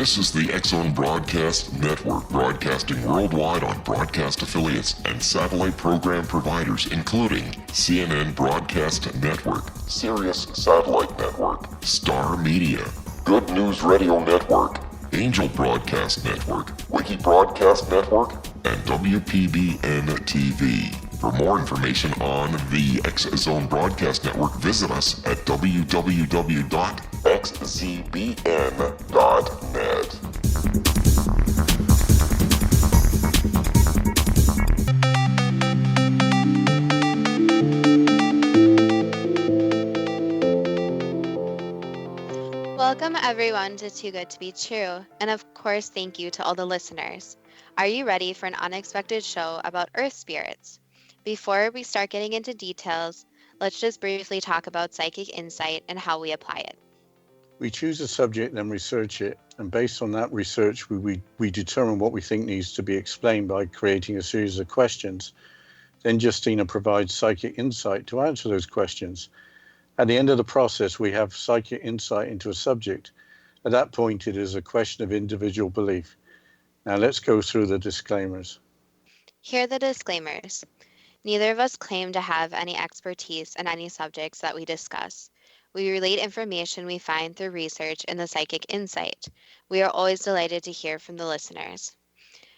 This is the X-Zone Broadcast Network, broadcasting worldwide on broadcast affiliates and satellite program providers, including CNN Broadcast Network, Sirius Satellite Network, Star Media, Good News Radio Network, Angel Broadcast Network, Wiki Broadcast Network, and WPBN TV. For more information on the X-Zone Broadcast Network, visit us at www.xzbn.net. Welcome everyone to Too Good to Be True, and of course thank you to all the listeners. Are you ready for an unexpected show about Earth spirits? Before we start getting into details, let's just briefly talk about psychic insight and how we apply it. We choose a subject and research it, and based on that research, we determine what we think needs to be explained by creating a series of questions. Then Justina provides psychic insight to answer those questions. At the end of the process, we have psychic insight into a subject. At that point, it is a question of individual belief. Now let's go through the disclaimers. Here are the disclaimers. Neither of us claim to have any expertise in any subjects that we discuss. We relate information we find through research in the psychic insight. We are always delighted to hear from the listeners.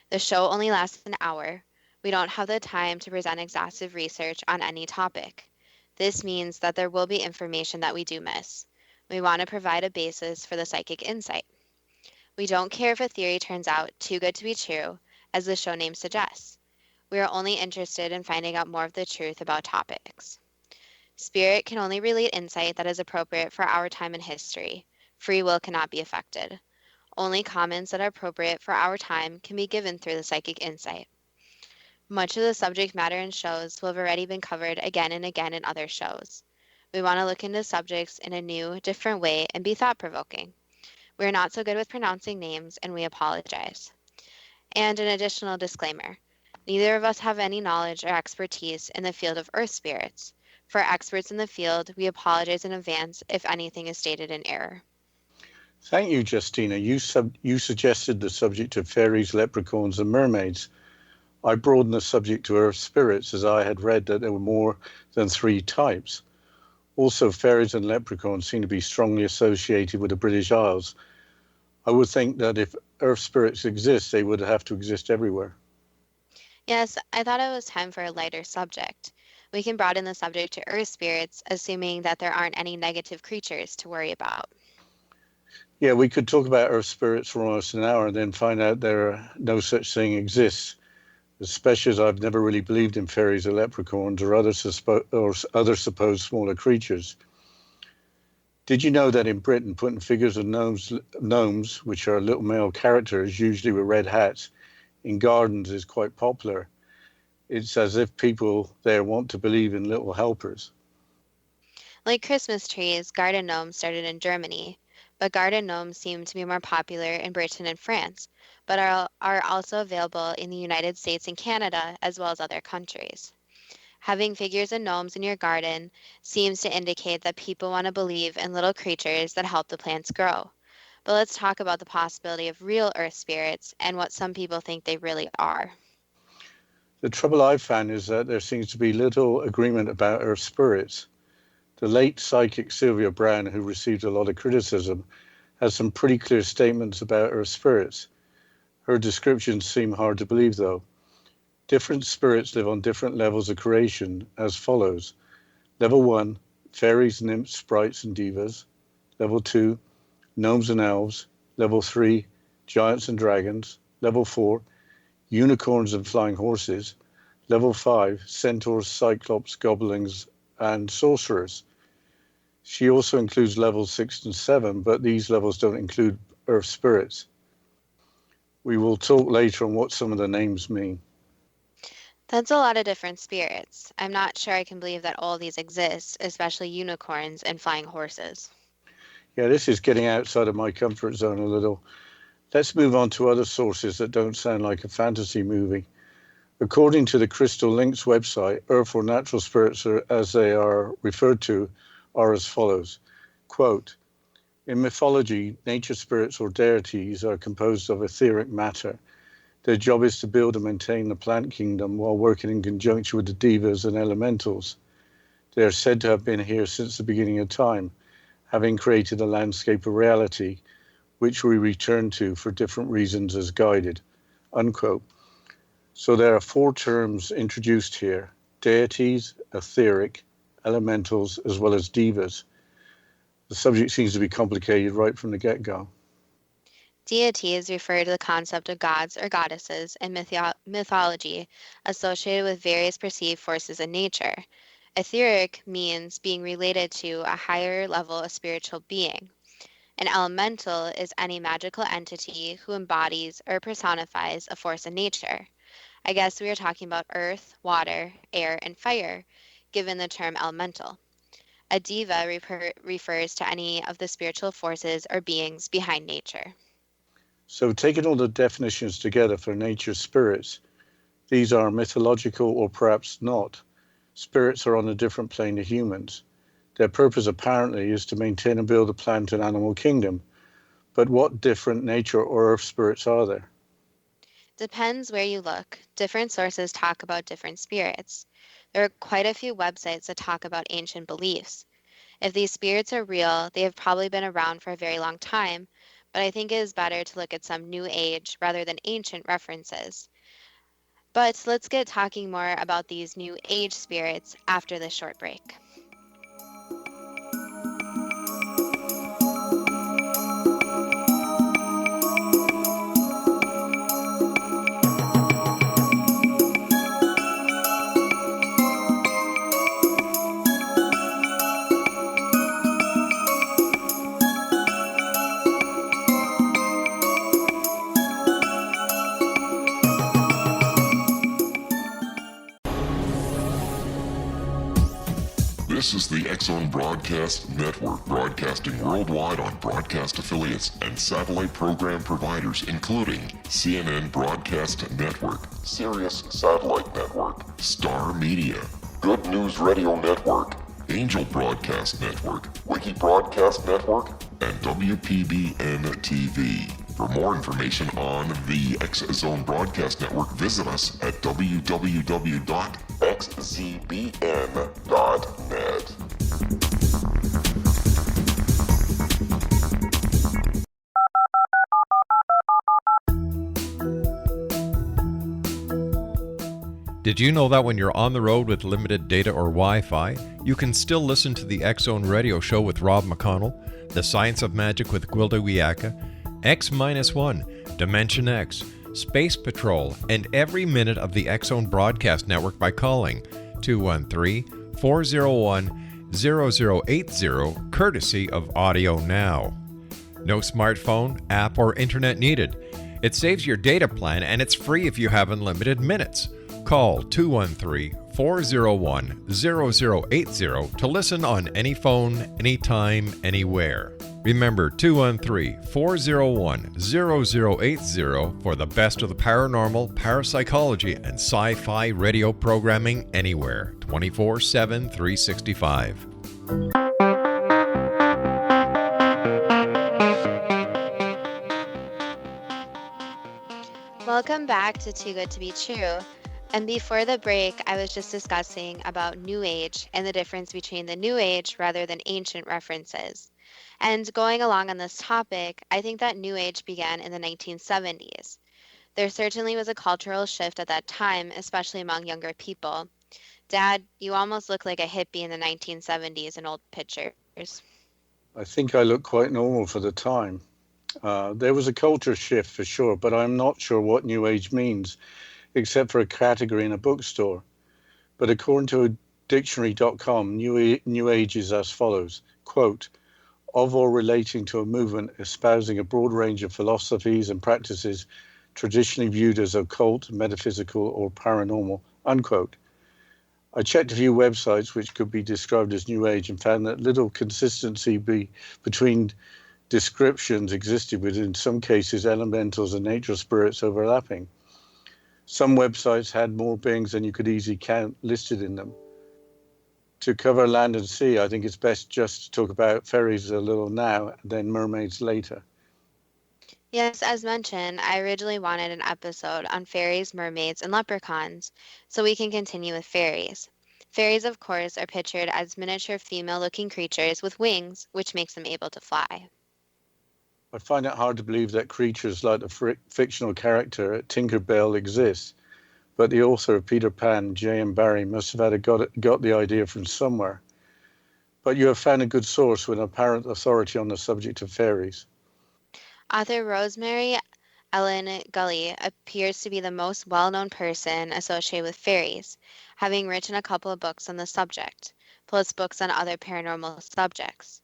The show only lasts an hour. We don't have the time to present exhaustive research on any topic. This means that there will be information that we do miss. We want to provide a basis for the psychic insight. We don't care if a theory turns out too good to be true, as the show name suggests. We are only interested in finding out more of the truth about topics. Spirit can only relate insight that is appropriate for our time in history. Free will cannot be affected. Only comments that are appropriate for our time can be given through the psychic insight. Much of the subject matter in shows will have already been covered again and again in other shows. We want to look into subjects in a new, different way and be thought-provoking. We are not so good with pronouncing names, and we apologize. And an additional disclaimer. Neither of us have any knowledge or expertise in the field of earth spirits. For experts in the field, we apologize in advance if anything is stated in error. Thank you, Justina. You suggested the subject of fairies, leprechauns, and mermaids. I broadened the subject to earth spirits as I had read that there were more than 3 types. Also, fairies and leprechauns seem to be strongly associated with the British Isles. I would think that if earth spirits exist, they would have to exist everywhere. Yes, I thought it was time for a lighter subject. We can broaden the subject to earth spirits, assuming that there aren't any negative creatures to worry about. Yeah, we could talk about earth spirits for almost an hour and then find out no such thing exists, especially as I've never really believed in fairies or leprechauns or other supposed smaller creatures. Did you know that in Britain, putting figures of gnomes, which are little male characters, usually with red hats, in gardens is quite popular? It's as if people there want to believe in little helpers. Like Christmas trees, garden gnomes started in Germany, but garden gnomes seem to be more popular in Britain and France, but are also available in the United States and Canada, as well as other countries. Having figures of gnomes in your garden seems to indicate that people want to believe in little creatures that help the plants grow. But let's talk about the possibility of real earth spirits and what some people think they really are. The trouble I've found is that there seems to be little agreement about earth spirits. The late psychic Sylvia Browne, who received a lot of criticism, has some pretty clear statements about earth spirits. Her descriptions seem hard to believe, though. Different spirits live on different levels of creation as follows. Level 1, fairies, nymphs, sprites, and devas. Level 2, gnomes and elves. Level 3, giants and dragons. Level 4, unicorns and flying horses. Level 5, centaurs, cyclops, goblins, and sorcerers. She also includes levels 6 and 7, but these levels don't include earth spirits. We will talk later on what some of the names mean. That's a lot of different spirits. I'm not sure I can believe that all these exist, especially unicorns and flying horses. Yeah, this is getting outside of my comfort zone a little. Let's move on to other sources that don't sound like a fantasy movie. According to the Crystal Links website, earth or natural spirits, as they are referred to, are as follows. Quote, In mythology, nature spirits or deities are composed of etheric matter. Their job is to build and maintain the plant kingdom while working in conjunction with the devas and elementals. They are said to have been here since the beginning of time, having created a landscape of reality, which we return to for different reasons as guided, unquote. So there are 4 terms introduced here: deities, etheric, elementals, as well as devas. The subject seems to be complicated right from the get-go. Deities refer to the concept of gods or goddesses in mythology associated with various perceived forces in nature. Etheric means being related to a higher level of spiritual being. An elemental is any magical entity who embodies or personifies a force in nature. I guess we are talking about earth, water, air, and fire, given the term elemental. A deva refers to any of the spiritual forces or beings behind nature. So taking all the definitions together for nature spirits, these are mythological or perhaps not. Spirits are on a different plane to humans. Their purpose apparently is to maintain and build the plant and animal kingdom. But what different nature or earth spirits are there? Depends where you look. Different sources talk about different spirits. There are quite a few websites that talk about ancient beliefs. If these spirits are real, they have probably been around for a very long time, but I think it is better to look at some new age rather than ancient references. But let's get talking more about these new age spirits after this short break. This is the X-Zone Broadcast Network, broadcasting worldwide on broadcast affiliates and satellite program providers, including CNN Broadcast Network, Sirius Satellite Network, Star Media, Good News Radio Network, Angel Broadcast Network, Wiki Broadcast Network, and WPBN TV. For more information on the X-Zone Broadcast Network, visit us at www.xzbn.net. Did you know that when you're on the road with limited data or Wi-Fi, you can still listen to the X-Zone Radio Show with Rob McConnell, The Science of Magic with Gwilda Wiyaka, X-1, Dimension X, Space Patrol, and every minute of the X-Zone Broadcast Network by calling 213-401-0080, courtesy of Audio Now. No smartphone, app, or internet needed. It saves your data plan and it's free if you have unlimited minutes. Call 213-401-0080 to listen on any phone, anytime, anywhere. Remember 213-401-0080 for the best of the paranormal, parapsychology, and sci-fi radio programming anywhere, 24/7, 365. Welcome back to Too Good to Be True. And before the break, I was just discussing about New Age and the difference between the New Age rather than ancient references. And going along on this topic, I think that New Age began in the 1970s. There certainly was a cultural shift at that time, especially among younger people. Dad, you almost look like a hippie in the 1970s in old pictures. I think I look quite normal for the time. There was a culture shift for sure, but I'm not sure what New Age means, except for a category in a bookstore. But according to dictionary.com, New Age is as follows, quote, of or relating to a movement espousing a broad range of philosophies and practices traditionally viewed as occult, metaphysical, or paranormal, unquote. I checked a few websites which could be described as New Age and found that little consistency between descriptions existed, with in some cases elementals and nature spirits overlapping. Some websites had more beings than you could easily count listed in them. to cover land and sea, I think it's best just to talk about fairies a little now, and then mermaids later. Yes, as mentioned, I originally wanted an episode on fairies, mermaids, and leprechauns, so we can continue with fairies. Fairies, of course, are pictured as miniature female-looking creatures with wings, which makes them able to fly. I find it hard to believe that creatures like the fictional character Tinker Bell exist, but the author of Peter Pan, J.M. Barrie, must have got the idea from somewhere. But you have found a good source with apparent authority on the subject of fairies. Author Rosemary Ellen Gully appears to be the most well-known person associated with fairies, having written a couple of books on the subject, plus books on other paranormal subjects.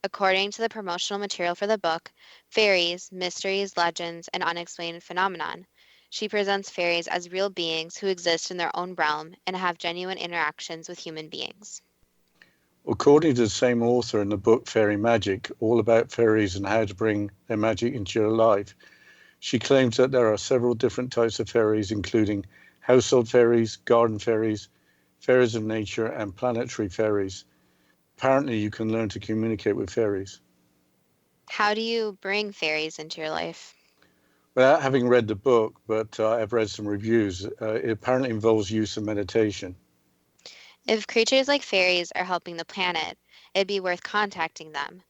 According to the promotional material for the book, Fairies, Mysteries, Legends, and Unexplained Phenomenon, she presents fairies as real beings who exist in their own realm and have genuine interactions with human beings. According to the same author in the book Fairy Magic, all about fairies and how to bring their magic into your life, she claims that there are several different types of fairies, including household fairies, garden fairies, fairies of nature, and planetary fairies. Apparently, you can learn to communicate with fairies. How do you bring fairies into your life? Without having read the book, but I've read some reviews, it apparently involves use of meditation. If creatures like fairies are helping the planet, it'd be worth contacting them,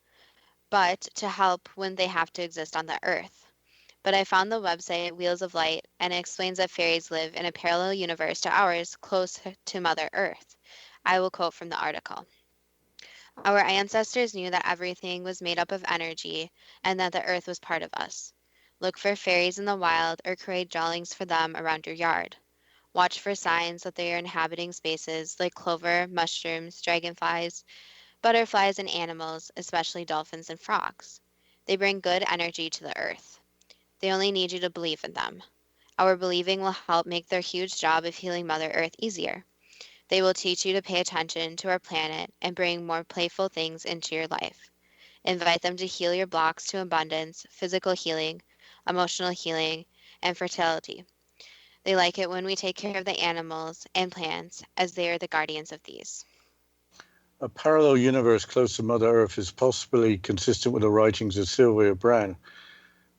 but to help when they have to exist on the Earth. But I found the website Wheels of Light, and it explains that fairies live in a parallel universe to ours, close to Mother Earth. I will quote from the article. Our ancestors knew that everything was made up of energy and that the earth was part of us. Look for fairies in the wild or create dwellings for them around your yard. Watch for signs that they are inhabiting spaces like clover, mushrooms, dragonflies, butterflies, and animals, especially dolphins and frogs. They bring good energy to the earth. They only need you to believe in them. Our believing will help make their huge job of healing Mother Earth easier. They will teach you to pay attention to our planet and bring more playful things into your life. Invite them to heal your blocks to abundance, physical healing, emotional healing, and fertility. They like it when we take care of the animals and plants, as they are the guardians of these. A parallel universe close to Mother Earth is possibly consistent with the writings of Sylvia Browne.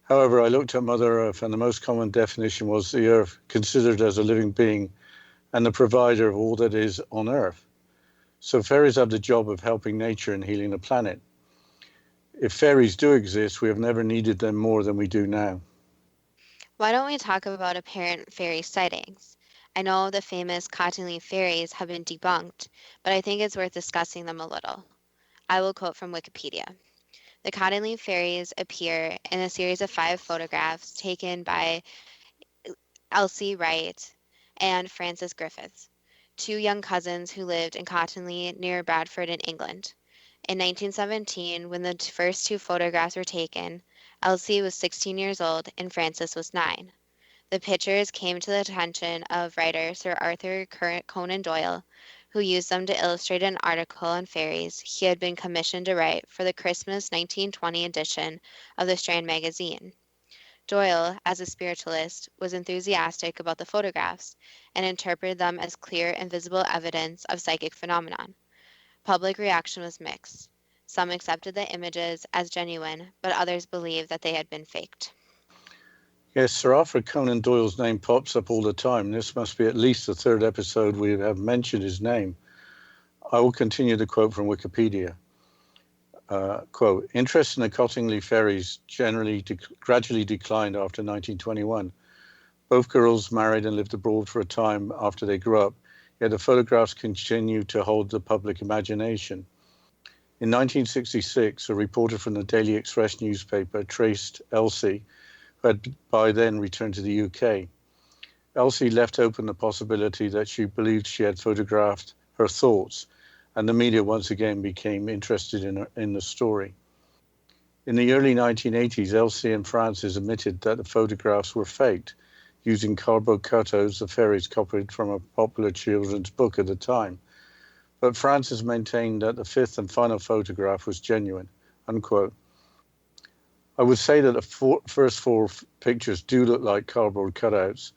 However, I looked at Mother Earth, and the most common definition was the Earth considered as a living being and the provider of all that is on Earth. So fairies have the job of helping nature and healing the planet. If fairies do exist, we have never needed them more than we do now. Why don't we talk about apparent fairy sightings? I know the famous cottonleaf fairies have been debunked, but I think it's worth discussing them a little. I will quote from Wikipedia. The cottonleaf fairies appear in a series of 5 photographs taken by Elsie Wright and Frances Griffiths, 2 young cousins who lived in Cottonley near Bradford in England. In 1917, when the first 2 photographs were taken, Elsie was 16 years old and Frances was 9. The pictures came to the attention of writer Sir Arthur Conan Doyle, who used them to illustrate an article on fairies he had been commissioned to write for the Christmas 1920 edition of the Strand magazine. Doyle, as a spiritualist, was enthusiastic about the photographs and interpreted them as clear and visible evidence of psychic phenomenon. Public reaction was mixed. Some accepted the images as genuine, but others believed that they had been faked. Yes, Sir Arthur Conan Doyle's name pops up all the time. This must be at least the 3rd episode we have mentioned his name. I will continue the quote from Wikipedia. Quote, interest in the Cottingley fairies gradually declined after 1921. Both girls married and lived abroad for a time after they grew up, yet the photographs continued to hold the public imagination. In 1966, a reporter from the Daily Express newspaper traced Elsie, who had by then returned to the UK. Elsie left open the possibility that she believed she had photographed her thoughts, and the media once again became interested in the story. In the early 1980s, Elsie and Frances admitted that the photographs were faked, using cardboard cutouts of fairies copied from a popular children's book at the time. But Frances maintained that the 5th and final photograph was genuine, unquote. I would say that the first 4 pictures do look like cardboard cutouts.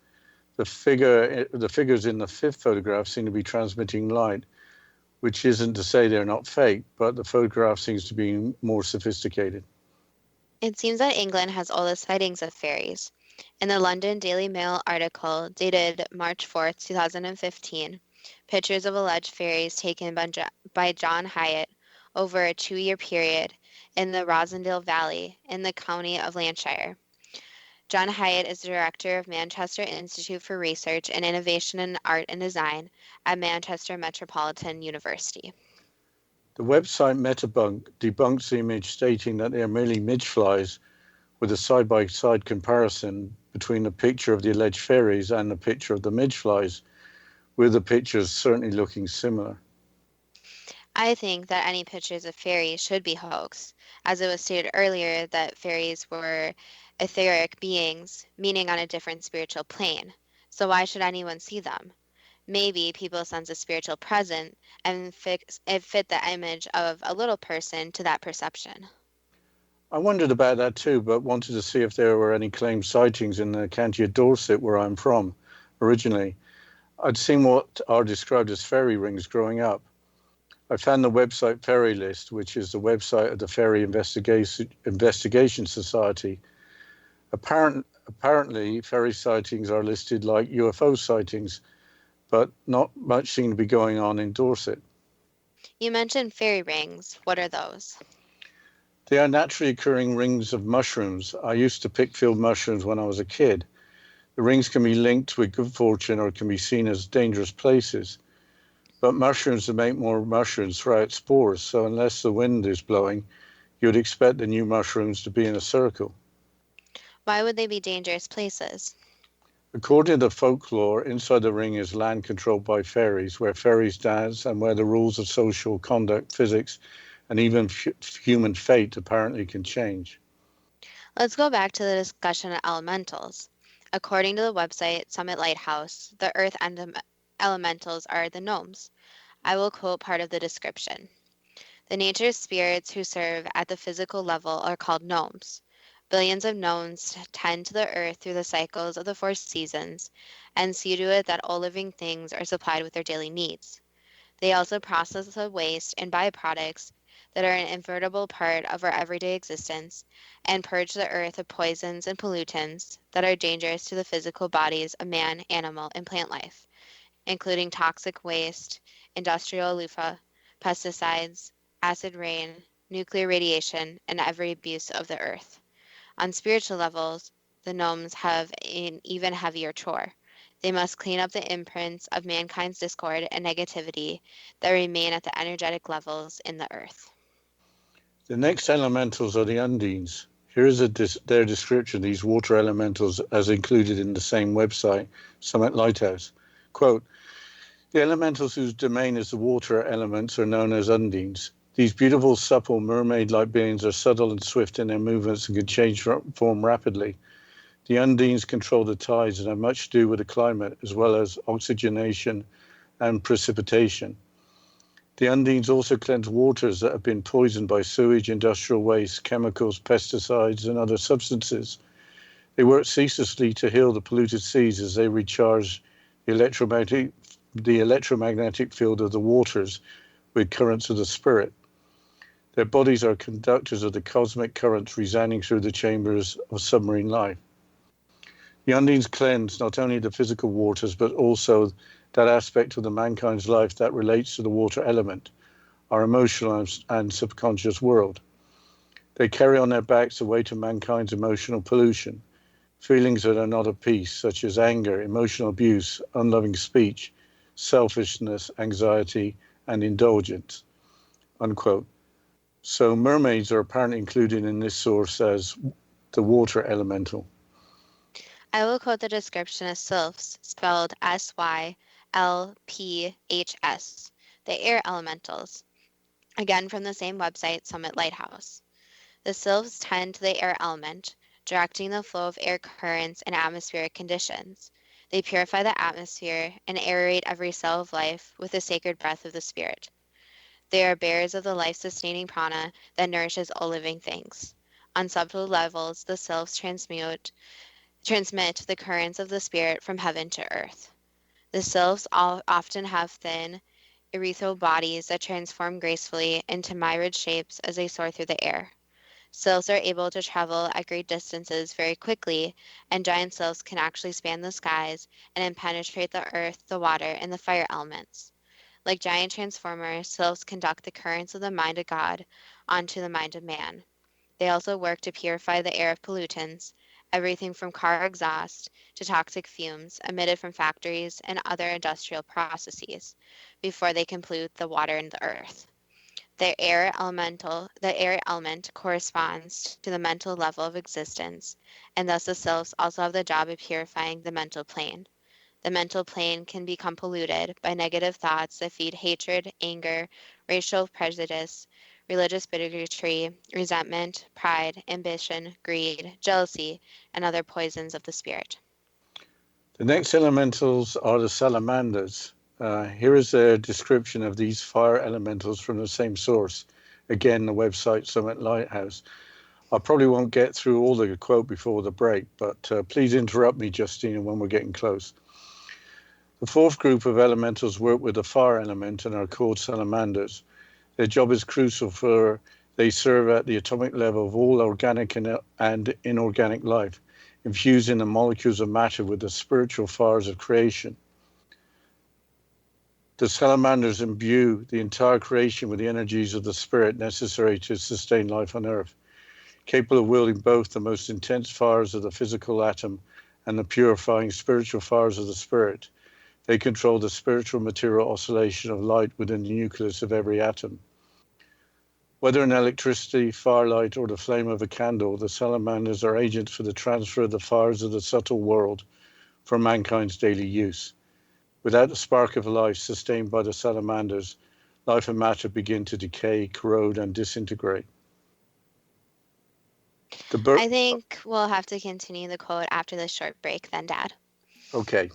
The figures in the 5th photograph seem to be transmitting light, which isn't to say they're not fake, but the photograph seems to be more sophisticated. It seems that England has all the sightings of fairies. In the London Daily Mail article dated March 4th, 2015, pictures of alleged fairies taken by John Hyatt over a 2-year period in the Rosendale Valley in the county of Lancashire. John Hyatt is the director of Manchester Institute for Research and Innovation in Art and Design at Manchester Metropolitan University. The website Metabunk debunks the image, stating that they are merely midgeflies, with a side-by-side comparison between the picture of the alleged fairies and the picture of the midgeflies, with the pictures certainly looking similar. I think that any pictures of fairies should be hoax, as it was stated earlier that fairies were etheric beings, meaning on a different spiritual plane. So why should anyone see them? Maybe people sense a spiritual presence and it fit the image of a little person to that perception. I wondered about that too, but wanted to see if there were any claimed sightings in the county of Dorset, where I'm from originally. I'd seen what are described as fairy rings growing up. I found the website Fairy List, which is the website of the Fairy Investigation Society. Apparently, fairy sightings are listed like UFO sightings, but not much seemed to be going on in Dorset. You mentioned fairy rings. What are those? They are naturally occurring rings of mushrooms. I used to pick field mushrooms when I was a kid. The rings can be linked with good fortune or can be seen as dangerous places. But mushrooms will make more mushrooms throw out spores, so unless the wind is blowing, you'd expect the new mushrooms to be in a circle. Why would they be dangerous places? According to folklore, inside the ring is land controlled by fairies, where fairies dance and where the rules of social conduct, physics, and even human fate apparently can change. Let's go back to the discussion of elementals. According to the website Summit Lighthouse, the earth elementals are the gnomes. I will quote part of the description. The nature spirits who serve at the physical level are called gnomes. Billions of gnomes tend to the earth through the cycles of the 4 seasons and see to it that all living things are supplied with their daily needs. They also process the waste and byproducts that are an inevitable part of our everyday existence and purge the earth of poisons and pollutants that are dangerous to the physical bodies of man, animal, and plant life, including toxic waste, industrial loofah, pesticides, acid rain, nuclear radiation, and every abuse of the earth. On spiritual levels, the gnomes have an even heavier chore. They must clean up the imprints of mankind's discord and negativity that remain at the energetic levels in the earth. The next elementals are the undines. Here is their description of these water elementals as included in the same website, Summit Lighthouse. Quote, the elementals whose domain is the water elements are known as undines. These beautiful, supple, mermaid-like beings are subtle and swift in their movements and can change form rapidly. The undines control the tides and have much to do with the climate, as well as oxygenation and precipitation. The undines also cleanse waters that have been poisoned by sewage, industrial waste, chemicals, pesticides, and other substances. They work ceaselessly to heal the polluted seas as they recharge the electromagnetic field of the waters with currents of the spirit. Their bodies are conductors of the cosmic currents resounding through the chambers of submarine life. The undines cleanse not only the physical waters, but also that aspect of the mankind's life that relates to the water element, our emotional and subconscious world. They carry on their backs the weight of mankind's emotional pollution, feelings that are not of peace, such as anger, emotional abuse, unloving speech, selfishness, anxiety, and indulgence, unquote. So mermaids are apparently included in this source as the water elemental. I will quote the description of sylphs, spelled SYLPHS, the air elementals, again from the same website, Summit Lighthouse. The sylphs tend to the air element, directing the flow of air currents and atmospheric conditions. They purify the atmosphere and aerate every cell of life with the sacred breath of the spirit. They are bearers of the life-sustaining prana that nourishes all living things. On subtle levels, the sylphs transmit the currents of the spirit from heaven to earth. The sylphs often have thin, ethereal bodies that transform gracefully into myriad shapes as they soar through the air. Sylphs are able to travel at great distances very quickly, and giant sylphs can actually span the skies and then penetrate the earth, the water, and the fire elements. Like giant transformers, sylphs conduct the currents of the mind of God onto the mind of man. They also work to purify the air of pollutants, everything from car exhaust to toxic fumes emitted from factories and other industrial processes, before they can pollute the water and the earth. The air element corresponds to the mental level of existence, and thus the sylphs also have the job of purifying the mental plane. The mental plane can become polluted by negative thoughts that feed hatred, anger, racial prejudice, religious bigotry, resentment, pride, ambition, greed, jealousy, and other poisons of the spirit. The next elementals are the salamanders. Here is a description of these fire elementals from the same source. Again, the website Summit Lighthouse. I probably won't get through all the quote before the break, but please interrupt me, Justina, when we're getting close. The fourth group of elementals work with the fire element and are called salamanders. Their job is crucial for they serve at the atomic level of all organic and inorganic life, infusing the molecules of matter with the spiritual fires of creation. The salamanders imbue the entire creation with the energies of the spirit necessary to sustain life on Earth, capable of wielding both the most intense fires of the physical atom and the purifying spiritual fires of the spirit. They control the spiritual material oscillation of light within the nucleus of every atom. Whether in electricity, firelight, or the flame of a candle, the salamanders are agents for the transfer of the fires of the subtle world for mankind's daily use. Without the spark of life sustained by the salamanders, life and matter begin to decay, corrode, and disintegrate. I think we'll have to continue the quote after this short break then, Dad. Okay.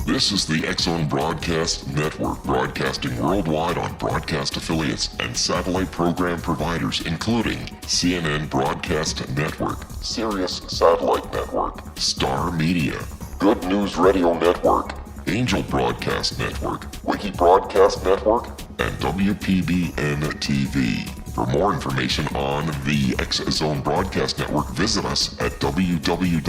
This is the X-Zone Broadcast Network, broadcasting worldwide on broadcast affiliates and satellite program providers, including CNN Broadcast Network, Sirius Satellite Network, Star Media, Good News Radio Network, Angel Broadcast Network, Wiki Broadcast Network, and WPBN TV. For more information on the X-Zone Broadcast Network, visit us at www.xzbn.net.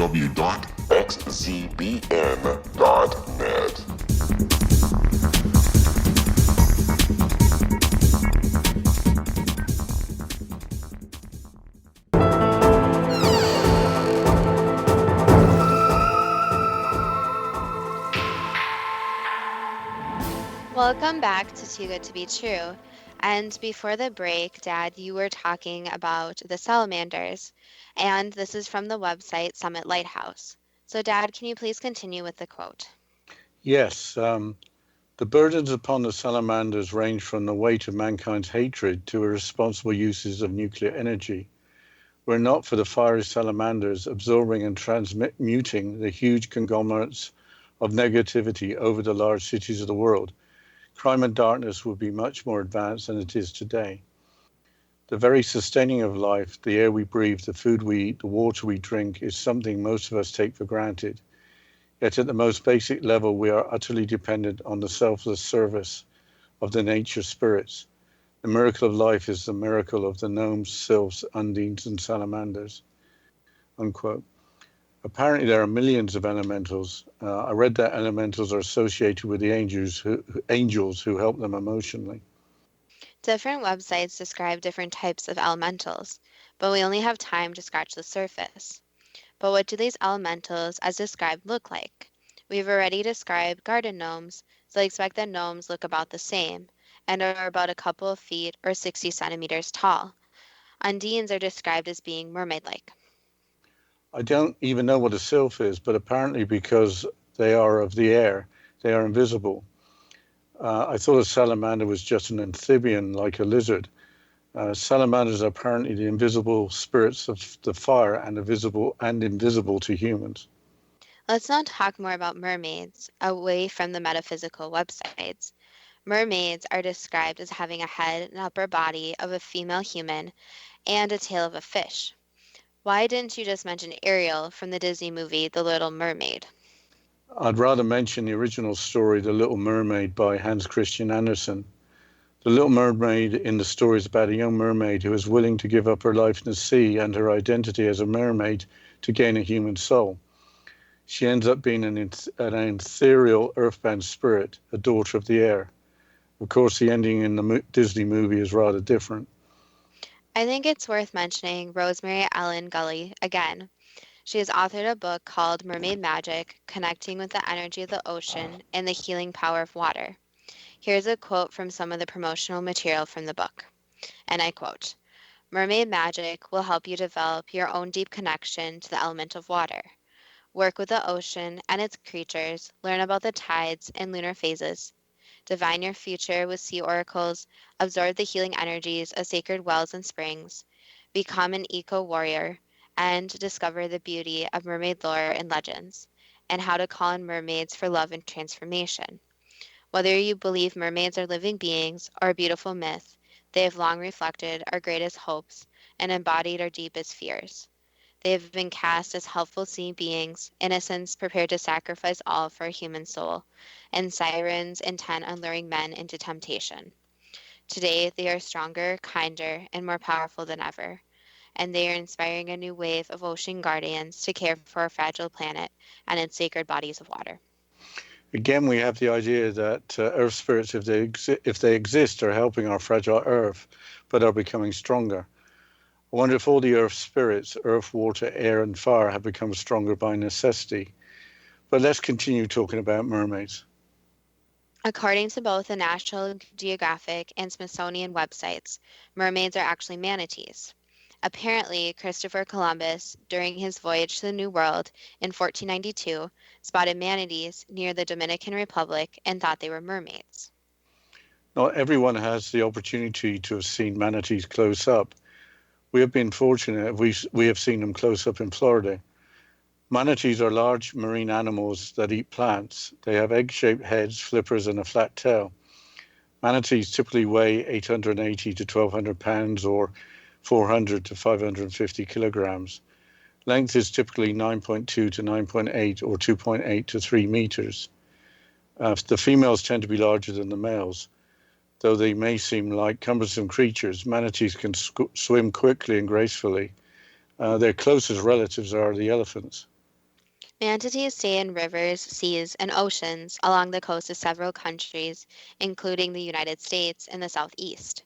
Welcome back to Too Good to Be True. And before the break, Dad, you were talking about the salamanders, and this is from the website Summit Lighthouse. So, Dad, can you please continue with the quote? Yes. The burdens upon the salamanders range from the weight of mankind's hatred to irresponsible uses of nuclear energy. Were it not for the fiery salamanders absorbing and transmuting the huge conglomerates of negativity over the large cities of the world, crime and darkness would be much more advanced than it is today. The very sustaining of life, the air we breathe, the food we eat, the water we drink, is something most of us take for granted. Yet at the most basic level, we are utterly dependent on the selfless service of the nature spirits. The miracle of life is the miracle of the gnomes, sylphs, undines, and salamanders. Unquote. Apparently, there are millions of elementals. I read that elementals are associated with the angels who help them emotionally. Different websites describe different types of elementals, but we only have time to scratch the surface. But what do these elementals, as described, look like? We've already described garden gnomes, so I expect that gnomes look about the same and are about a couple of feet or 60 centimeters tall. Undines are described as being mermaid-like. I don't even know what a sylph is, but apparently because they are of the air, they are invisible. I thought a salamander was just an amphibian like a lizard. Salamanders are apparently the invisible spirits of the fire and invisible to humans. Let's now talk more about mermaids, away from the metaphysical websites. Mermaids are described as having a head and upper body of a female human and a tail of a fish. Why didn't you just mention Ariel from the Disney movie The Little Mermaid? I'd rather mention the original story, The Little Mermaid by Hans Christian Andersen. The Little Mermaid in the story is about a young mermaid who is willing to give up her life in the sea and her identity as a mermaid to gain a human soul. She ends up being an ethereal earthbound spirit, a daughter of the air. Of course, the ending in the Disney movie is rather different. I think it's worth mentioning Rosemary Ellen Gulley again. She has authored a book called Mermaid Magic, Connecting with the Energy of the Ocean and the Healing Power of Water. Here's a quote from some of the promotional material from the book, and I quote, "Mermaid magic will help you develop your own deep connection to the element of water. Work with the ocean and its creatures, learn about the tides and lunar phases, divine your future with sea oracles, absorb the healing energies of sacred wells and springs, become an eco-warrior, and discover the beauty of mermaid lore and legends, and how to call on mermaids for love and transformation. Whether you believe mermaids are living beings or a beautiful myth, they have long reflected our greatest hopes and embodied our deepest fears. They have been cast as helpful sea beings, innocents prepared to sacrifice all for a human soul, and sirens intent on luring men into temptation. Today, they are stronger, kinder, and more powerful than ever, and they are inspiring a new wave of ocean guardians to care for our fragile planet and its sacred bodies of water." Again, we have the idea that earth spirits, if they exist, are helping our fragile earth, but are becoming stronger. I wonder if all the earth spirits, earth, water, air, and fire, have become stronger by necessity. But let's continue talking about mermaids. According to both the National Geographic and Smithsonian websites, mermaids are actually manatees. Apparently, Christopher Columbus, during his voyage to the New World in 1492, spotted manatees near the Dominican Republic and thought they were mermaids. Not everyone has the opportunity to have seen manatees close up. We have been fortunate we have seen them close up in Florida. Manatees are large marine animals that eat plants. They have egg-shaped heads, flippers, and a flat tail. Manatees typically weigh 880 to 1,200 pounds or 400 to 550 kilograms. Length is typically 9.2 to 9.8 or 2.8 to 3 meters. The females tend to be larger than the males. Though they may seem like cumbersome creatures, manatees can swim quickly and gracefully. Their closest relatives are the elephants. Manatees stay in rivers, seas, and oceans along the coast of several countries, including the United States and the Southeast.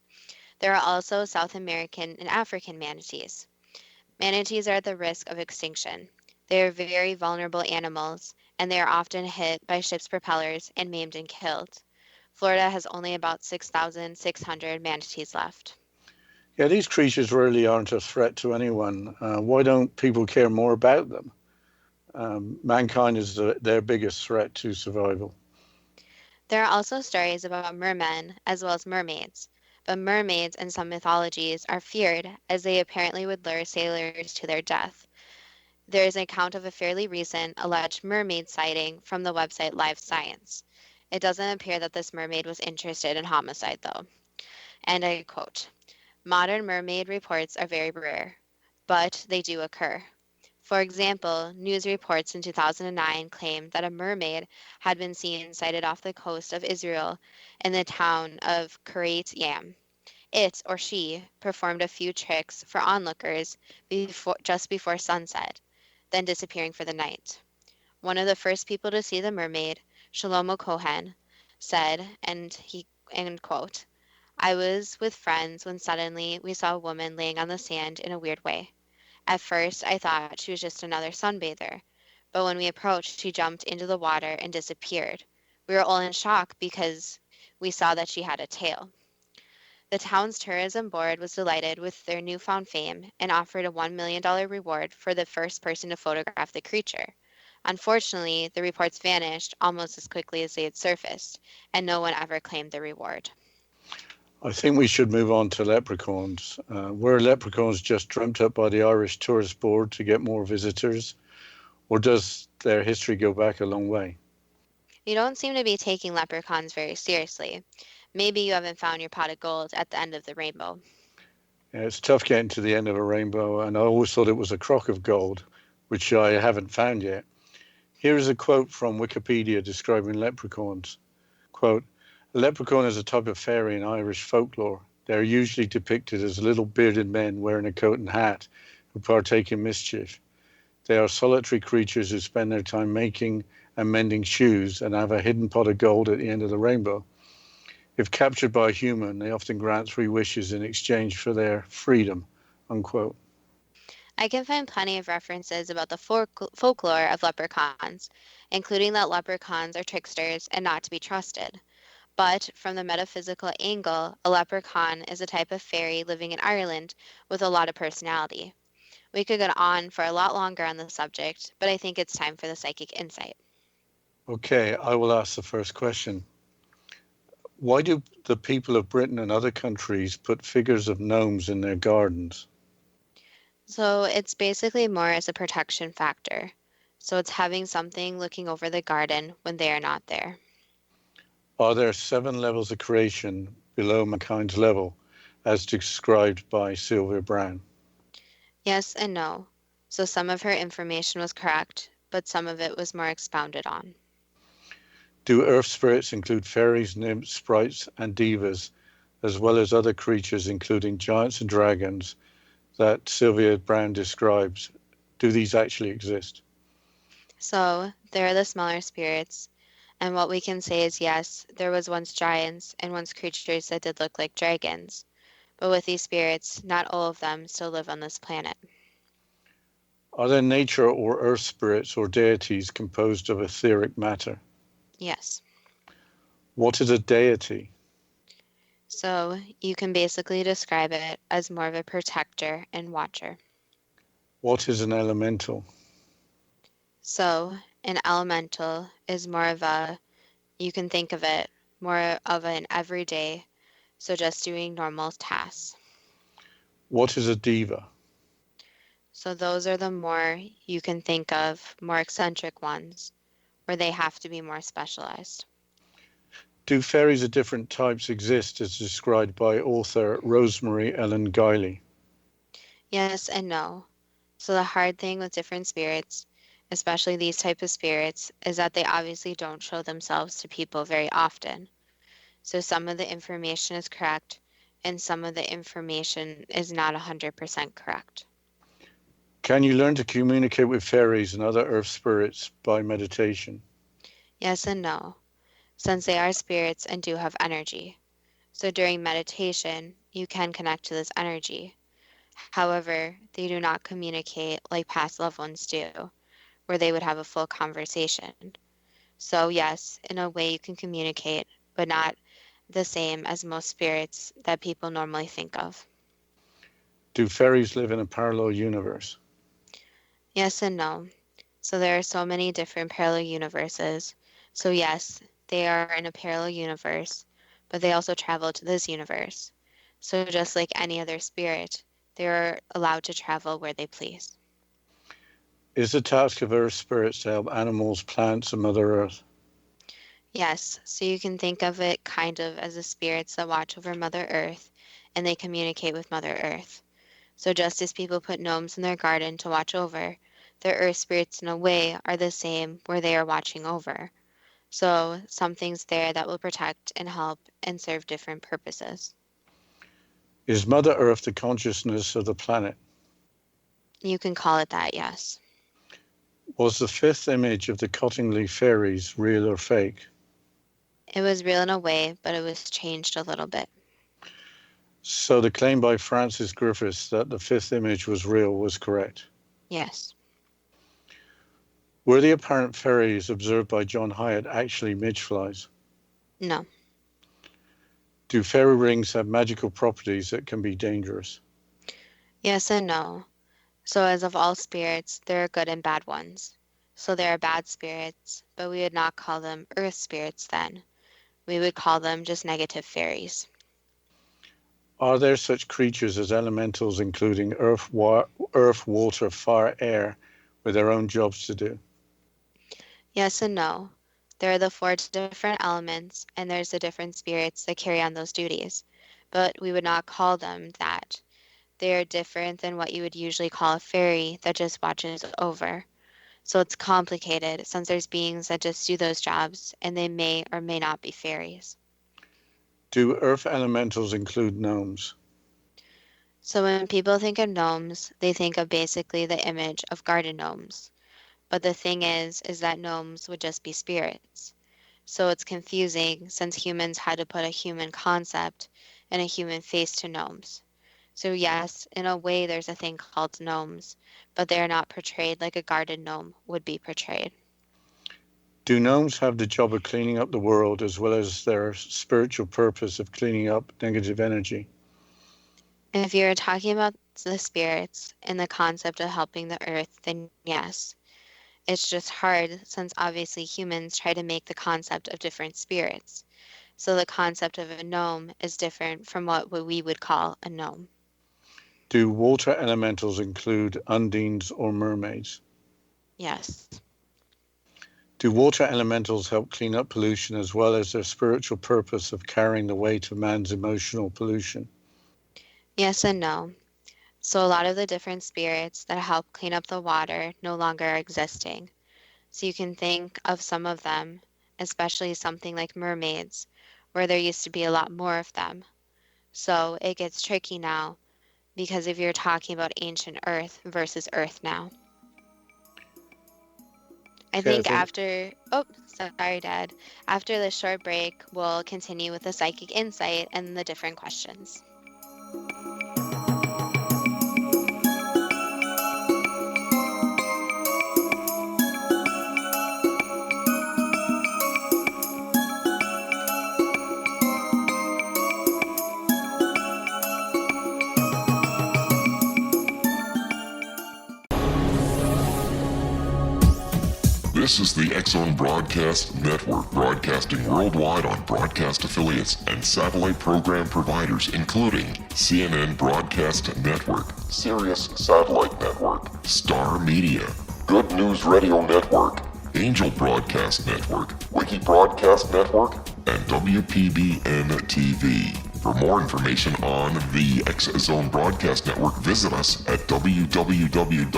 There are also South American and African manatees. Manatees are at the risk of extinction. They are very vulnerable animals, and they are often hit by ships' propellers and maimed and killed. Florida has only about 6,600 manatees left. Yeah, these creatures really aren't a threat to anyone. Why don't people care more about them? Mankind is their biggest threat to survival. There are also stories about mermen as well as mermaids, but mermaids in some mythologies are feared as they apparently would lure sailors to their death. There is an account of a fairly recent alleged mermaid sighting from the website Live Science. It doesn't appear that this mermaid was interested in homicide, though. And I quote, "Modern mermaid reports are very rare, but they do occur. For example, news reports in 2009 claimed that a mermaid had been seen sighted off the coast of Israel in the town of Kiryat Yam. It, or she, performed a few tricks for onlookers just before sunset, then disappearing for the night. One of the first people to see the mermaid, Shlomo Cohen, said, end quote, "I was with friends when suddenly we saw a woman laying on the sand in a weird way. At first, I thought she was just another sunbather, but when we approached, she jumped into the water and disappeared. We were all in shock because we saw that she had a tail." The town's tourism board was delighted with their newfound fame and offered a $1 million reward for the first person to photograph the creature. Unfortunately, the reports vanished almost as quickly as they had surfaced, and no one ever claimed the reward. I think we should move on to leprechauns. Were leprechauns just dreamt up by the Irish Tourist Board to get more visitors, or does their history go back a long way? You don't seem to be taking leprechauns very seriously. Maybe you haven't found your pot of gold at the end of the rainbow. Yeah, it's tough getting to the end of a rainbow, and I always thought it was a crock of gold, which I haven't found yet. Here is a quote from Wikipedia describing leprechauns. Quote, "A leprechaun is a type of fairy in Irish folklore. They are usually depicted as little bearded men wearing a coat and hat who partake in mischief. They are solitary creatures who spend their time making and mending shoes and have a hidden pot of gold at the end of the rainbow. If captured by a human, they often grant 3 wishes in exchange for their freedom," unquote. I can find plenty of references about the folklore of leprechauns, including that leprechauns are tricksters and not to be trusted. But from the metaphysical angle, a leprechaun is a type of fairy living in Ireland with a lot of personality. We could go on for a lot longer on the subject, but I think it's time for the psychic insight. Okay, I will ask the first question. Why do the people of Britain and other countries put figures of gnomes in their gardens? So it's basically more as a protection factor. So it's having something looking over the garden when they are not there. Are there 7 levels of creation below mankind's level, as described by Sylvia Browne? Yes and no. So some of her information was correct, but some of it was more expounded on. Do earth spirits include fairies, nymphs, sprites, and devas, as well as other creatures, including giants and dragons, that Sylvia Browne describes? Do these actually exist? So there are the smaller spirits, and what we can say is yes, there was once giants and once creatures that did look like dragons. But with these spirits, not all of them still live on this planet. Are there nature or earth spirits or deities composed of etheric matter? Yes. What is a deity? So you can basically describe it as more of a protector and watcher. What is an elemental? So an elemental is more of a, you can think of it more of an everyday, so just doing normal tasks. What is a diva? So those are the more you can think of, more eccentric ones, where they have to be more specialized. Do fairies of different types exist as described by author Rosemary Ellen Guiley? Yes and no. So the hard thing with different spirits, especially these type of spirits, is that they obviously don't show themselves to people very often. So some of the information is correct, and some of the information is not 100% correct. Can you learn to communicate with fairies and other earth spirits by meditation? Yes and no, since they are spirits and do have energy. So during meditation, you can connect to this energy. However, they do not communicate like past loved ones do, where they would have a full conversation. So yes, in a way you can communicate, but not the same as most spirits that people normally think of. Do fairies live in a parallel universe? Yes and no. So there are so many different parallel universes. So yes, they are in a parallel universe, but they also travel to this universe. So just like any other spirit, they are allowed to travel where they please. Is the task of earth spirits to help animals, plants, and Mother Earth? Yes, so you can think of it kind of as the spirits that watch over Mother Earth and they communicate with Mother Earth. So just as people put gnomes in their garden to watch over, their earth spirits in a way are the same where they are watching over. So something's there that will protect and help and serve different purposes. Is Mother Earth the consciousness of the planet? You can call it that, yes. Was the 5th image of the Cottingley fairies real or fake? It was real in a way, but it was changed a little bit. So the claim by Francis Griffiths that the 5th image was real was correct? Yes. Were the apparent fairies observed by John Hyatt actually midge flies? No. Do fairy rings have magical properties that can be dangerous? Yes and no. So as of all spirits, there are good and bad ones. So there are bad spirits, but we would not call them earth spirits then. We would call them just negative fairies. Are there such creatures as elementals, including earth, water, fire, air, with their own jobs to do? Yes and no. There are the four different elements, and there's the different spirits that carry on those duties. But we would not call them that. They are different than what you would usually call a fairy that just watches over. So it's complicated since there's beings that just do those jobs, and they may or may not be fairies. Do earth elementals include gnomes? So when people think of gnomes, they think of basically the image of garden gnomes. But the thing is that gnomes would just be spirits. So it's confusing since humans had to put a human concept and a human face to gnomes. So yes, in a way there's a thing called gnomes, but they are not portrayed like a garden gnome would be portrayed. Do gnomes have the job of cleaning up the world as well as their spiritual purpose of cleaning up negative energy? If you're talking about the spirits and the concept of helping the earth, then yes. It's just hard since obviously humans try to make the concept of different spirits. So the concept of a gnome is different from what we would call a gnome. Do water elementals include undines or mermaids? Yes. Do water elementals help clean up pollution as well as their spiritual purpose of carrying the weight of man's emotional pollution? Yes and no. So a lot of the different spirits that help clean up the water no longer are existing. So you can think of some of them, especially something like mermaids, where there used to be a lot more of them. So it gets tricky now because if you're talking about ancient Earth versus Earth now. I Okay, I think think after, oh, sorry, Dad. After this short break, we'll continue with the psychic insight and the different questions. This is the X-Zone Broadcast Network, broadcasting worldwide on broadcast affiliates and satellite program providers, including CNN Broadcast Network, Sirius Satellite Network, Star Media, Good News Radio Network, Angel Broadcast Network, Wiki Broadcast Network, and WPBN TV. For more information on the X-Zone Broadcast Network, visit us at www.xzbn.net.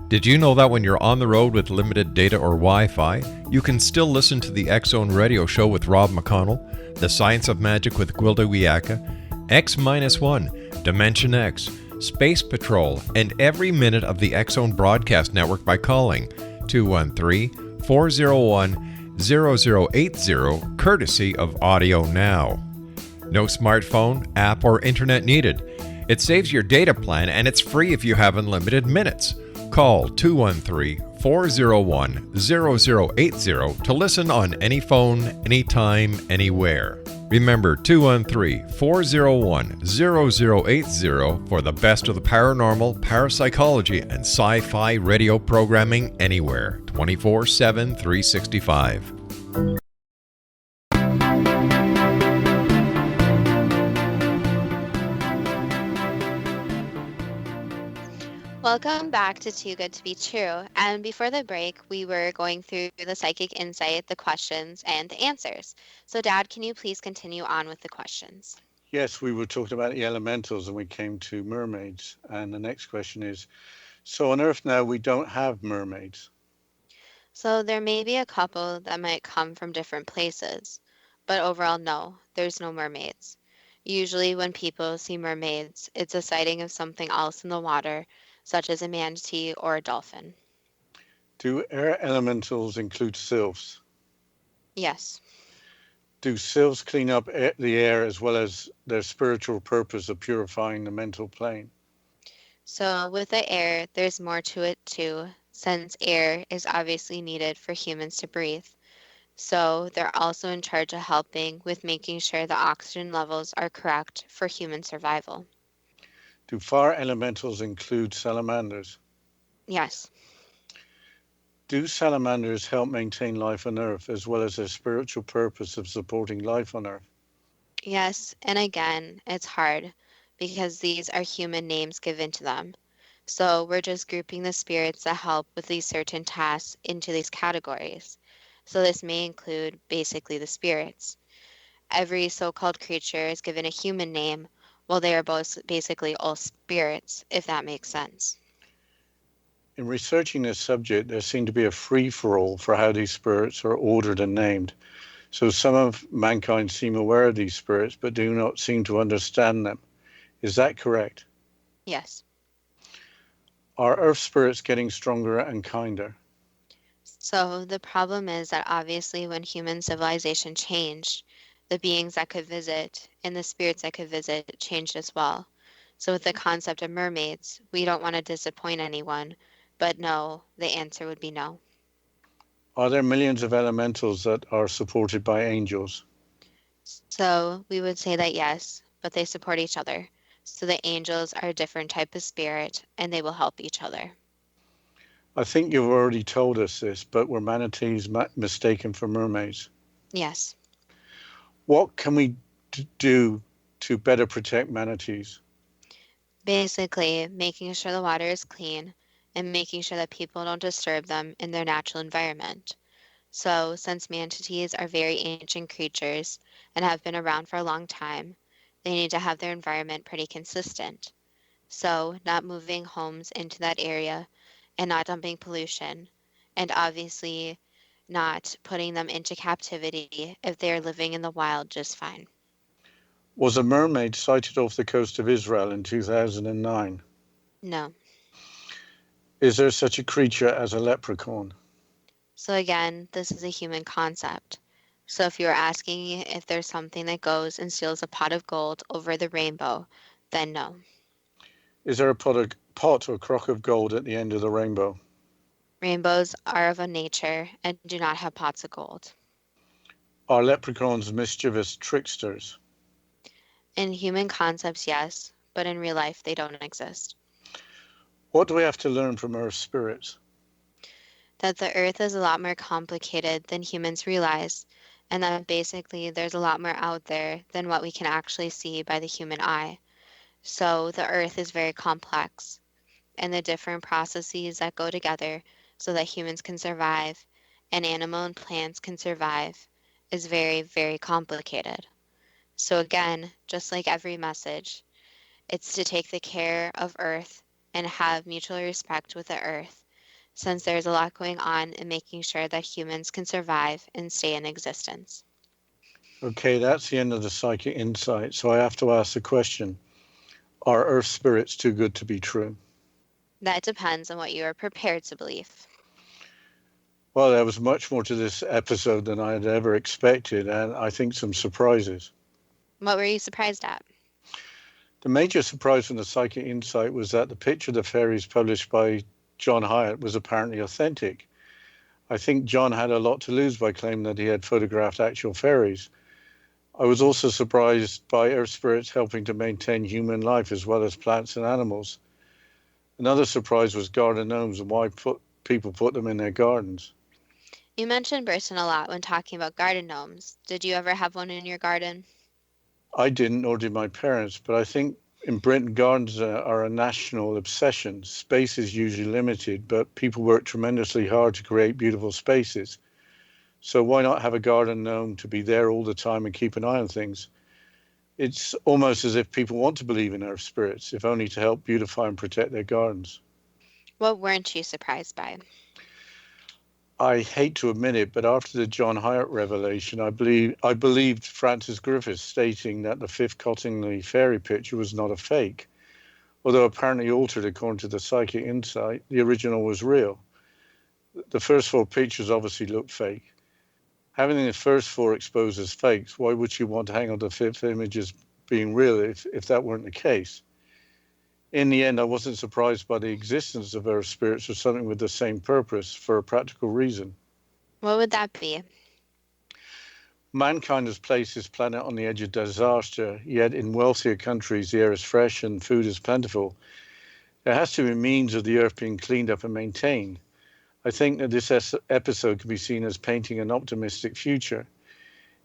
Did you know that when you're on the road with limited data or Wi-Fi, you can still listen to the X-Zone Radio Show with Rob McConnell, The Science of Magic with Gwilda Wiyaka, X-1, Dimension X, Space Patrol, and every minute of the X-Zone Broadcast Network by calling 213-401-0080, courtesy of Audio Now. No smartphone, app, or internet needed. It saves your data plan and it's free if you have unlimited minutes. Call 213-401-0080 to listen on any phone, anytime, anywhere. Remember 213-401-0080 for the best of the paranormal, parapsychology, and sci-fi radio programming anywhere, 24/7, 365. Welcome back to Too Good to Be True. And before the break, we were going through the psychic insight, the questions, and the answers. So, Dad, can you please continue on with the questions? yes, we were talking about the elementals and we came to mermaids. And the next question is, so on Earth now we don't have mermaids. So, there may be a couple that might come from different places, but overall, no, there's no mermaids. Usually, when people see mermaids, it's a sighting of something else in the water, such as a manatee or a dolphin. Do air elementals include sylphs? Yes. Do sylphs clean up the air as well as their spiritual purpose of purifying the mental plane? So with the air, there's more to it too, since air is obviously needed for humans to breathe. So they're also in charge of helping with making sure the oxygen levels are correct for human survival. Do fire elementals include salamanders? Yes. Do salamanders help maintain life on Earth as well as their spiritual purpose of supporting life on Earth? Yes, and again, it's hard because these are human names given to them. So we're just grouping the spirits that help with these certain tasks into these categories. So this may include basically the spirits. Every so-called creature is given a human name, while they are both basically all spirits, if that makes sense. In researching this subject, there seemed to be a free-for-all for how these spirits are ordered and named. So some of mankind seem aware of these spirits, but do not seem to understand them. Is that correct? Yes. Are Earth spirits getting stronger and kinder? So the problem is that obviously when human civilization changed, the beings that could visit and the spirits that could visit changed as well. So with the concept of mermaids, we don't want to disappoint anyone, but no, the answer would be no. Are there millions of elementals that are supported by angels? So we would say that yes, but they support each other. So the angels are a different type of spirit and they will help each other. I think you've already told us this, but were manatees mistaken for mermaids? Yes. What can we do to better protect manatees? Basically, making sure the water is clean and making sure that people don't disturb them in their natural environment. So, since manatees are very ancient creatures and have been around for a long time, they need to have their environment pretty consistent. So, not moving homes into that area and not dumping pollution, and obviously not putting them into captivity if they're living in the wild just fine. Was a mermaid sighted off the coast of Israel in 2009? No. Is there such a creature as a leprechaun? So again, this is a human concept. So if you're asking if there's something that goes and steals a pot of gold over the rainbow, then no. Is there a pot or crock of gold at the end of the rainbow? Rainbows are of a nature and do not have pots of gold. Are leprechauns mischievous tricksters? In human concepts, yes, but in real life, they don't exist. What do we have to learn from Earth spirits? That the earth is a lot more complicated than humans realize, and that basically there's a lot more out there than what we can actually see by the human eye. So the earth is very complex, and the different processes that go together so that humans can survive and animal and plants can survive is very, very complicated. So again, just like every message, it's to take the care of Earth and have mutual respect with the Earth, since there's a lot going on in making sure that humans can survive and stay in existence. Okay, that's the end of the psychic insight. So I have to ask the question, are Earth spirits too good to be true? That depends on what you are prepared to believe. Well, there was much more to this episode than I had ever expected, and I think some surprises. What were you surprised at? The major surprise from the psychic insight was that the picture of the fairies published by John Hyatt was apparently authentic. I think John had a lot to lose by claiming that he had photographed actual fairies. I was also surprised by Earth spirits helping to maintain human life as well as plants and animals. Another surprise was garden gnomes and why people put them in their gardens. You mentioned Burton a lot when talking about garden gnomes. Did you ever have one in your garden? I didn't, nor did my parents, but I think in Britain, gardens are a national obsession. Space is usually limited, but people work tremendously hard to create beautiful spaces. So why not have a garden gnome to be there all the time and keep an eye on things? It's almost as if people want to believe in Earth spirits, if only to help beautify and protect their gardens. What weren't you surprised by? I hate to admit it, but after the John Hyatt revelation, I believed Francis Griffiths stating that the fifth Cottingley fairy picture was not a fake. Although apparently altered according to the psychic insight, the original was real. The first four pictures obviously looked fake. Having the first four exposed as fakes, why would she want to hang on to fifth image as being real if that weren't the case? In the end, I wasn't surprised by the existence of Earth spirits or something with the same purpose for a practical reason. What would that be? Mankind has placed this planet on the edge of disaster, yet in wealthier countries, the air is fresh and food is plentiful. There has to be means of the Earth being cleaned up and maintained. I think that this episode can be seen as painting an optimistic future.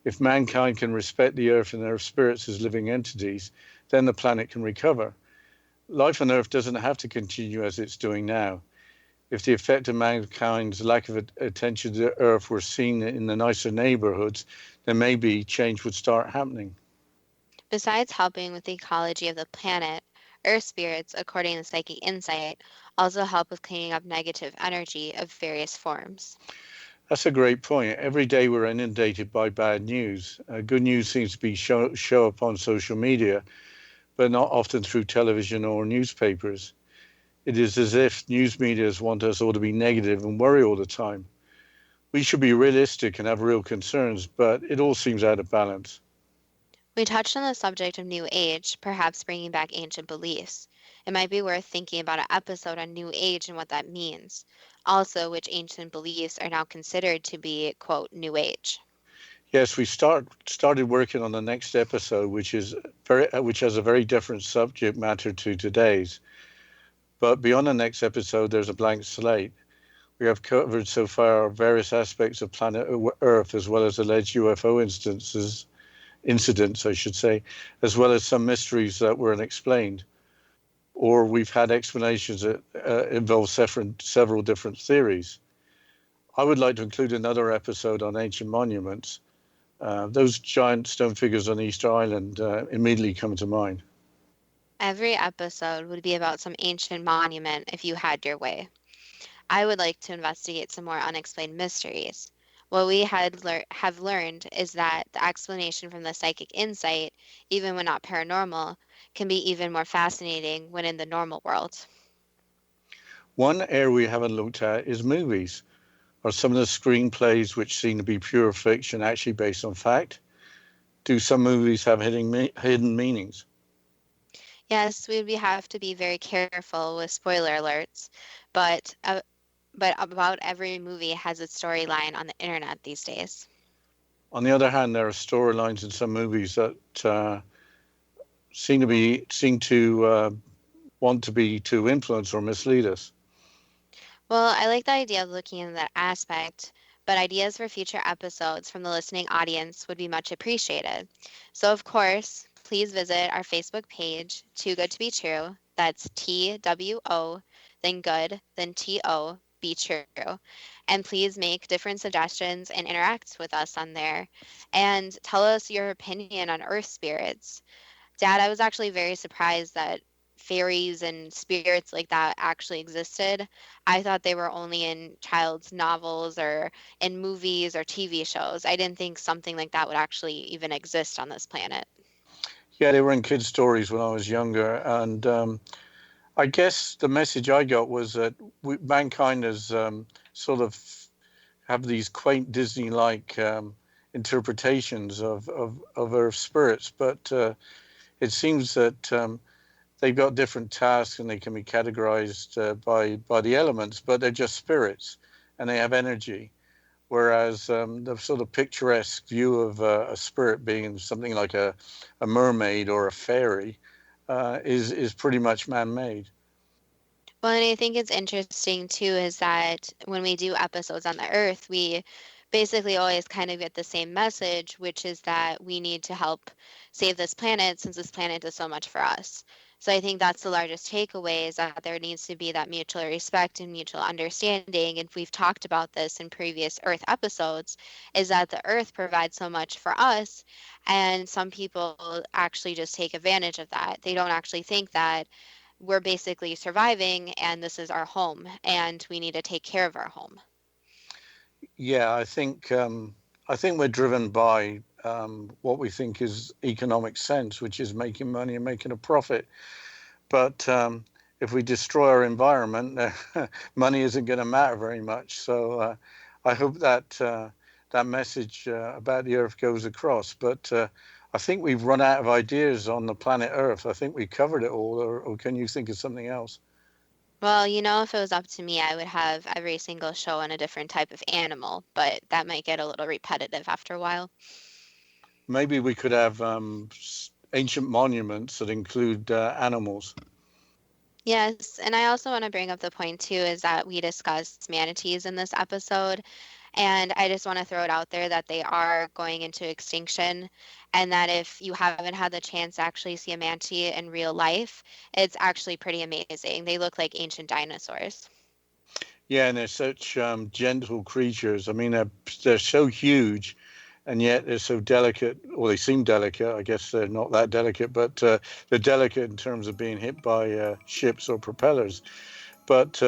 If mankind can respect the Earth and Earth spirits as living entities, then the planet can recover. Life on Earth doesn't have to continue as it's doing now. If the effect of mankind's lack of attention to the Earth were seen in the nicer neighborhoods, then maybe change would start happening. Besides helping with the ecology of the planet, Earth spirits, according to Psychic Insight, also help with cleaning up negative energy of various forms. That's a great point. Every day we're inundated by bad news. Good news seems to be show up on social media, but not often through television or newspapers. It is as if news medias want us all to be negative and worry all the time. We should be realistic and have real concerns, but it all seems out of balance. We touched on the subject of New Age, perhaps bringing back ancient beliefs. It might be worth thinking about an episode on New Age and what that means. Also, which ancient beliefs are now considered to be, quote, New Age. Yes, we started working on the next episode, which has a very different subject matter to today's. But beyond the next episode, there's a blank slate. We have covered so far various aspects of planet Earth, as well as alleged UFO incidents, I should say, as well as some mysteries that were unexplained. Or we've had explanations that involve several different theories. I would like to include another episode on ancient monuments. Those giant stone figures on Easter Island immediately come to mind. Every episode would be about some ancient monument if you had your way. I would like to investigate some more unexplained mysteries. What we have learned is that the explanation from the Psychic Insight, even when not paranormal, can be even more fascinating when in the normal world. One area we haven't looked at is movies. Are some of the screenplays which seem to be pure fiction actually based on fact? Do some movies have hidden meanings? Yes, we would have to be very careful with spoiler alerts, but about every movie has its storyline on the internet these days. On the other hand, there are storylines in some movies that seem to want to influence or mislead us. Well, I like the idea of looking into that aspect, but ideas for future episodes from the listening audience would be much appreciated. So, of course, please visit our Facebook page, Too Good to Be True. That's TWO, then good, then TO, be true. And please make different suggestions and interact with us on there. And tell us your opinion on Earth spirits. Dad, I was actually very surprised that fairies and spirits like that actually existed. I thought they were only in child's novels or in movies or TV shows. I didn't think something like that would actually even exist on this planet. Yeah, they were in kids' stories when I was younger, and I guess the message I got was that mankind has sort of have these quaint Disney-like interpretations of Earth spirits, but it seems that they've got different tasks and they can be categorized by the elements, but they're just spirits and they have energy. Whereas the sort of picturesque view of a spirit being something like a mermaid or a fairy is pretty much man-made. Well, and I think it's interesting too is that when we do episodes on the Earth, we basically always kind of get the same message, which is that we need to help save this planet since this planet does so much for us. So I think that's the largest takeaway is that there needs to be that mutual respect and mutual understanding. And we've talked about this in previous Earth episodes, is that the Earth provides so much for us. And some people actually just take advantage of that. They don't actually think that we're basically surviving and this is our home and we need to take care of our home. Yeah, I think we're driven by what we think is economic sense, which is making money and making a profit. But if we destroy our environment, money isn't going to matter very much. So I hope that that message about the Earth goes across. But I think we've run out of ideas on the planet Earth. I think we covered it all, or can you think of something else? Well, if it was up to me, I would have every single show on a different type of animal, but that might get a little repetitive after a while. Maybe we could have ancient monuments that include animals. Yes, and I also want to bring up the point too is that we discussed manatees in this episode, and I just want to throw it out there that they are going into extinction, and that if you haven't had the chance to actually see a manatee in real life, it's actually pretty amazing. They look like ancient dinosaurs. Yeah, and they're such gentle creatures. I mean, they're so huge, and yet they're so delicate, or they seem delicate. I guess they're not that delicate, but they're delicate in terms of being hit by ships or propellers. But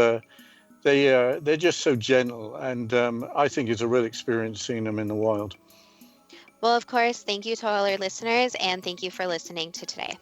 they're just so gentle, and I think it's a real experience seeing them in the wild. Well, of course, thank you to all our listeners, and thank you for listening to today.